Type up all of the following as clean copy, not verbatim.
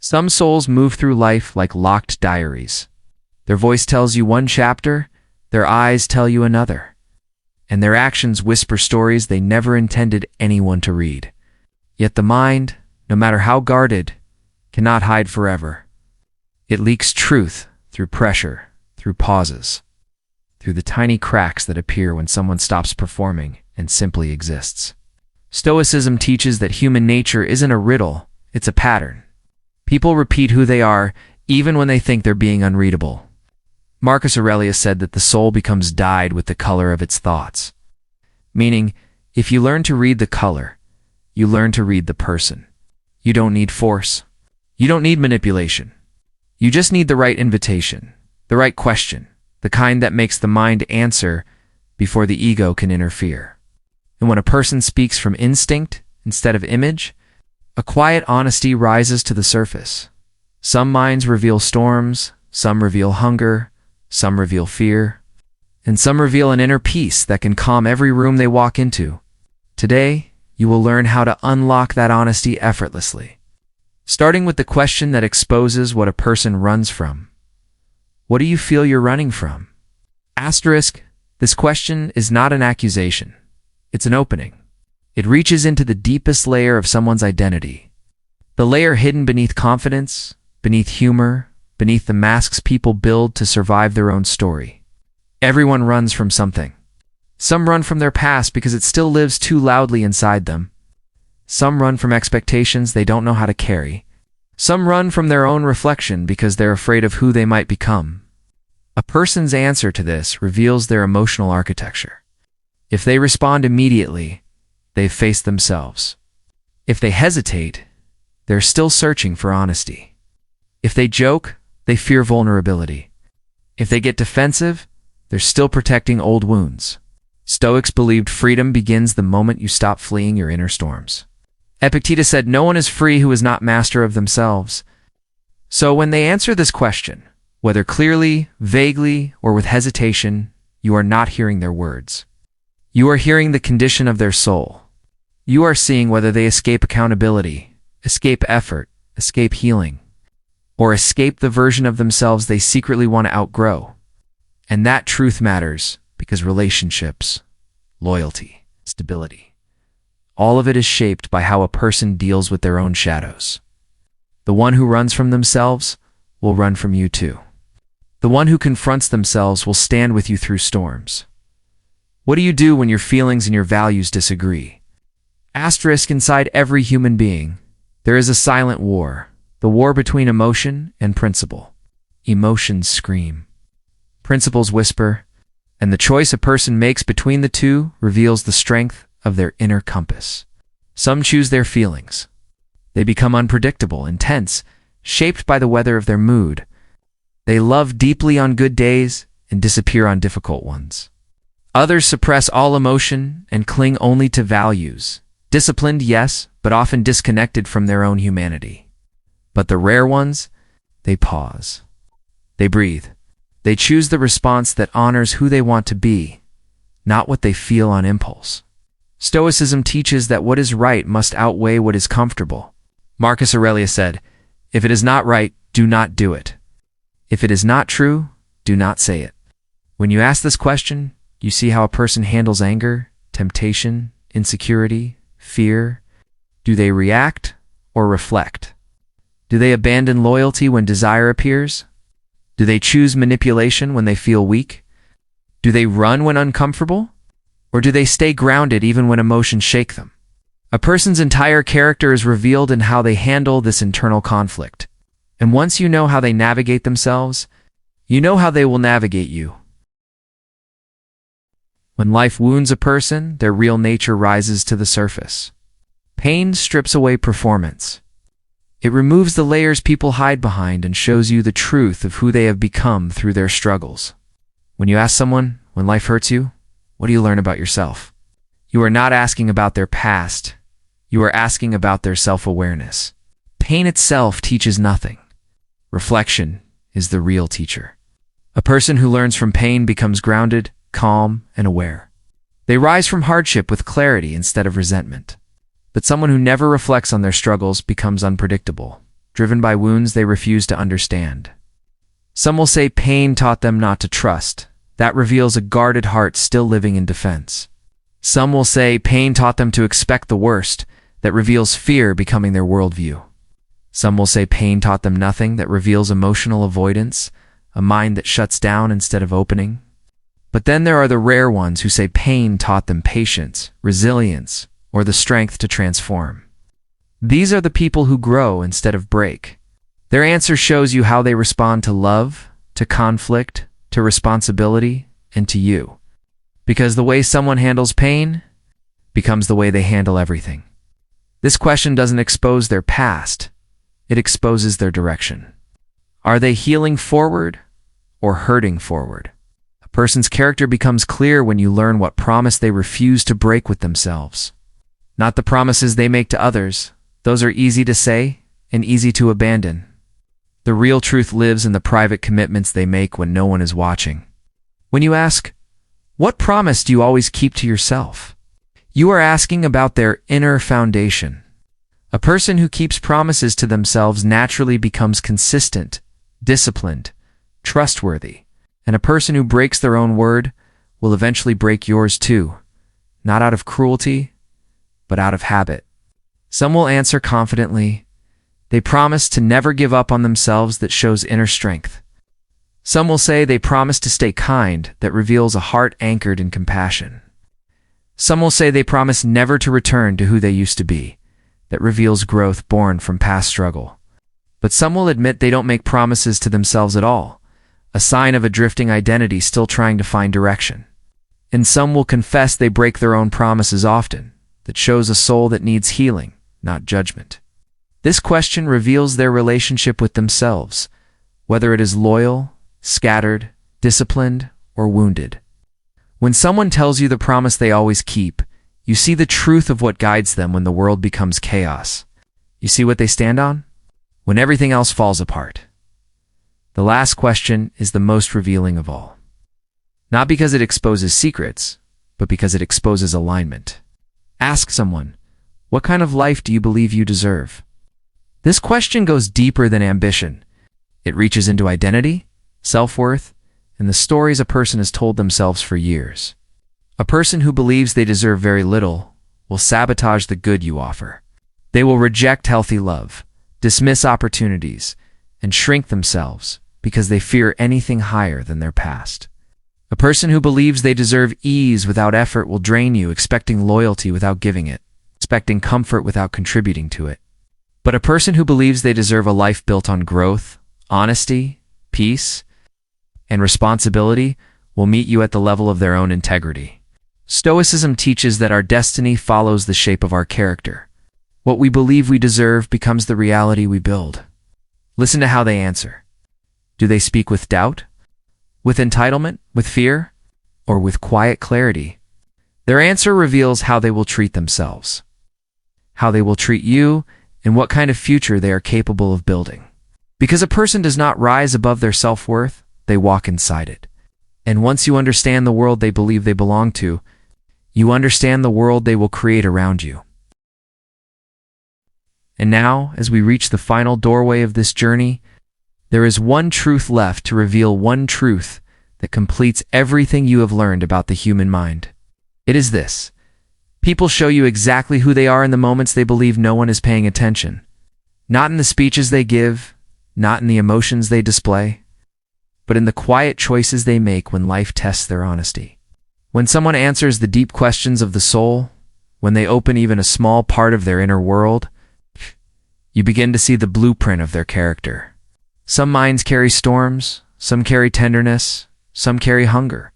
Some souls move through life like locked diaries. Their voice tells you one chapter, their eyes tell you another, and their actions whisper stories they never intended anyone to read. Yet the mind, no matter how guarded, cannot hide forever. It leaks truth through pressure, through pauses, through the tiny cracks that appear when someone stops performing and simply exists. Stoicism teaches that human nature isn't a riddle, it's a pattern. People repeat who they are, even when they think they're being unreadable. Marcus Aurelius said that the soul becomes dyed with the color of its thoughts. Meaning, if you learn to read the color, you learn to read the person. You don't need force. You don't need manipulation. You just need the right invitation, the right question, the kind that makes the mind answer before the ego can interfere. And when a person speaks from instinct instead of image, a quiet honesty rises to the surface. Some minds reveal storms, some reveal hunger, some reveal fear, and some reveal an inner peace that can calm every room they walk into. Today, you will learn how to unlock that honesty effortlessly. Starting with the question that exposes what a person runs from. What do you feel you're running from? Asterisk, this question is not an accusation. It's an opening. It reaches into the deepest layer of someone's identity. The layer hidden beneath confidence, beneath humor, beneath the masks people build to survive their own story. Everyone runs from something. Some run from their past because it still lives too loudly inside them. Some run from expectations they don't know how to carry. Some run from their own reflection because they're afraid of who they might become. A person's answer to this reveals their emotional architecture. If they respond immediately, they've faced themselves. If they hesitate, they're still searching for honesty. If they joke, they fear vulnerability. If they get defensive, they're still protecting old wounds. Stoics believed freedom begins the moment you stop fleeing your inner storms. Epictetus said, "No one is free who is not master of themselves." So when they answer this question, whether clearly, vaguely, or with hesitation, you are not hearing their words. You are hearing the condition of their soul. You are seeing whether they escape accountability, escape effort, escape healing, or escape the version of themselves they secretly want to outgrow. And that truth matters because relationships, loyalty, stability, all of it is shaped by how a person deals with their own shadows. The one who runs from themselves will run from you too. The one who confronts themselves will stand with you through storms. What do you do when your feelings and your values disagree? Asterisk, inside every human being, there is a silent war, the war between emotion and principle. Emotions scream. Principles whisper, and the choice a person makes between the two reveals the strength of their inner compass. Some choose their feelings. They become unpredictable, intense, shaped by the weather of their mood. They love deeply on good days and disappear on difficult ones. Others suppress all emotion and cling only to values. Disciplined, yes, but often disconnected from their own humanity. But the rare ones, they pause. They breathe. They choose the response that honors who they want to be, not what they feel on impulse. Stoicism teaches that what is right must outweigh what is comfortable. Marcus Aurelius said, "If it is not right, do not do it. If it is not true, do not say it." When you ask this question, you see how a person handles anger, temptation, insecurity, fear. Do they react or reflect? Do they abandon loyalty when desire appears? Do they choose manipulation when they feel weak? Do they run when uncomfortable? Or do they stay grounded even when emotions shake them? A person's entire character is revealed in how they handle this internal conflict. And once you know how they navigate themselves, you know how they will navigate you. When life wounds a person, their real nature rises to the surface. Pain strips away performance. It removes the layers people hide behind and shows you the truth of who they have become through their struggles. When you ask someone, when life hurts you, what do you learn about yourself? You are not asking about their past. You are asking about their self-awareness. Pain itself teaches nothing. Reflection is the real teacher. A person who learns from pain becomes grounded, calm, and aware. They rise from hardship with clarity instead of resentment. But someone who never reflects on their struggles becomes unpredictable, driven by wounds they refuse to understand. Some will say pain taught them not to trust. That reveals a guarded heart still living in defense. Some will say pain taught them to expect the worst. That reveals fear becoming their worldview. Some will say pain taught them nothing. That reveals emotional avoidance, a mind that shuts down instead of opening. But then there are the rare ones who say pain taught them patience, resilience, or the strength to transform. These are the people who grow instead of break. Their answer shows you how they respond to love, to conflict, to responsibility, and to you. Because the way someone handles pain becomes the way they handle everything. This question doesn't expose their past, it exposes their direction. Are they healing forward or hurting forward? A person's character becomes clear when you learn what promise they refuse to break with themselves. Not the promises they make to others. Those are easy to say and easy to abandon. The real truth lives in the private commitments they make when no one is watching. When you ask, "What promise do you always keep to yourself?" you are asking about their inner foundation. A person who keeps promises to themselves naturally becomes consistent, disciplined, trustworthy, and a person who breaks their own word will eventually break yours too, not out of cruelty, but out of habit. Some will answer confidently, they promise to never give up on themselves. That shows inner strength. Some will say they promise to stay kind. That reveals a heart anchored in compassion. Some will say they promise never to return to who they used to be. That reveals growth born from past struggle. But some will admit they don't make promises to themselves at all, a sign of a drifting identity still trying to find direction. And some will confess they break their own promises often. That shows a soul that needs healing, not judgment. This question reveals their relationship with themselves, whether it is loyal, scattered, disciplined, or wounded. When someone tells you the promise they always keep, you see the truth of what guides them when the world becomes chaos. You see what they stand on? When everything else falls apart. The last question is the most revealing of all. Not because it exposes secrets, but because it exposes alignment. Ask someone, what kind of life do you believe you deserve? This question goes deeper than ambition. It reaches into identity, self-worth, and the stories a person has told themselves for years. A person who believes they deserve very little will sabotage the good you offer. They will reject healthy love, dismiss opportunities, and shrink themselves because they fear anything higher than their past. A person who believes they deserve ease without effort will drain you, expecting loyalty without giving it, expecting comfort without contributing to it. But a person who believes they deserve a life built on growth, honesty, peace, and responsibility will meet you at the level of their own integrity. Stoicism teaches that our destiny follows the shape of our character. What we believe we deserve becomes the reality we build. Listen to how they answer. Do they speak with doubt? With entitlement? With fear? Or with quiet clarity? Their answer reveals how they will treat themselves, how they will treat you, and what kind of future they are capable of building. Because a person does not rise above their self-worth, they walk inside it. And once you understand the world they believe they belong to, you understand the world they will create around you. And now, as we reach the final doorway of this journey, there is one truth left to reveal, one truth that completes everything you have learned about the human mind. It is this: people show you exactly who they are in the moments they believe no one is paying attention. Not in the speeches they give, not in the emotions they display, but in the quiet choices they make when life tests their honesty. When someone answers the deep questions of the soul, when they open even a small part of their inner world, you begin to see the blueprint of their character. Some minds carry storms, some carry tenderness, some carry hunger,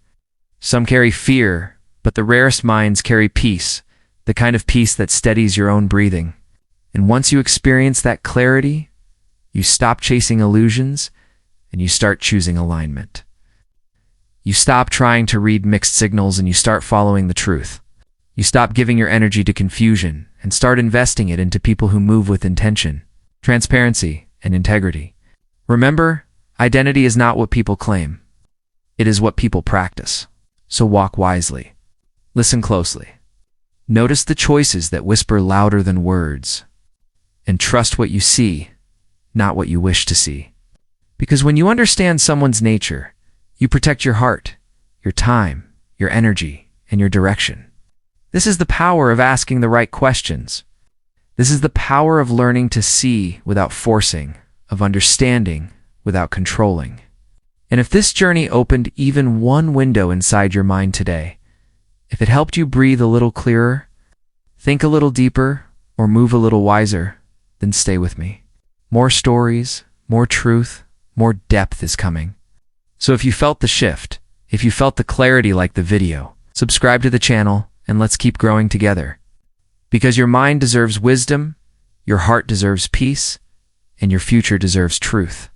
some carry fear, but the rarest minds carry peace, the kind of peace that steadies your own breathing. And once you experience that clarity, you stop chasing illusions and you start choosing alignment. You stop trying to read mixed signals and you start following the truth. You stop giving your energy to confusion and start investing it into people who move with intention, transparency, and integrity. Remember, identity is not what people claim. It is what people practice. So walk wisely. Listen closely. Notice the choices that whisper louder than words. And trust what you see, not what you wish to see. Because when you understand someone's nature, you protect your heart, your time, your energy, and your direction. This is the power of asking the right questions. This is the power of learning to see without forcing, of understanding without controlling. And if this journey opened even one window inside your mind today, if it helped you breathe a little clearer, think a little deeper, or move a little wiser, then stay with me. More stories, more truth, more depth is coming. So if you felt the shift, if you felt the clarity like the video, subscribe to the channel and let's keep growing together. Because your mind deserves wisdom, your heart deserves peace, and your future deserves truth.